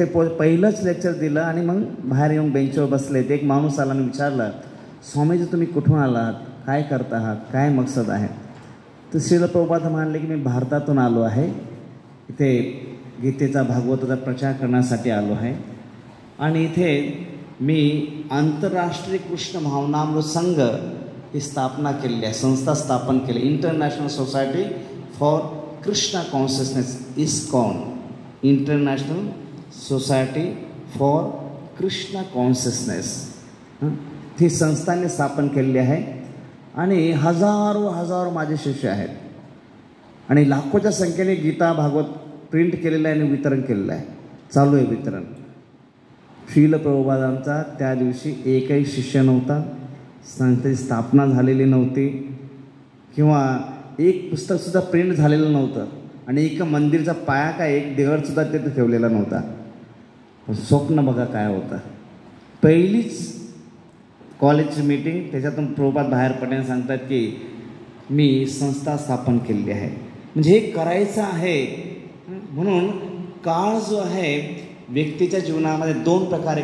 पहिलंच लेक्चर दिलं आणि मग बाहेर येऊन बेंचवर बसले. एक माणूस आला आणि विचारला, स्वामीजी तुम्ही कुठून आलात, काय करत आहात, काय मकसद आहे? तर श्रील प्रभुपाद म्हणाले की मी भारतातून आलो आहे, इथे गीतेचा भागवताचा प्रचार करण्यासाठी आलो आहे आणि इथे मी आंतरराष्ट्रीय कृष्ण भावनामृत संघ ही स्थापना केलेली आहे, संस्था स्थापन केली, international society for Krishna consciousness, ISKCON, international society for Krishna consciousness ही संस्थांनी स्थापन केलेली आहे आणि हजारो माझे शिष्य आहेत आणि लाखोच्या संख्येने गीता भागवत प्रिंट केलेलं आहे आणि वितरण केलेलं आहे, चालू आहे वितरण. श्रील प्रभुपादांचा त्या दिवशी एकही शिष्य नव्हता, संस्थेची स्थापना झालेली नव्हती किंवा एक पुस्तकसुद्धा प्रिंट झालेलं नव्हतं आणि एक मंदिरचा पाया का एक देवळसुद्धा तिथे ठेवलेला नव्हता. पण स्वप्न बघा काय होतं. पहिलीच कॉलेजची मीटिंग, त्याच्यातून प्रभुपाद बाहेर पडण्याने सांगतात की मी संस्था स्थापन केलेली आहे, म्हणजे हे करायचं आहे. म्हणून काळ जो आहे व्यक्तीच्या जीवनामध्ये दोन प्रकारे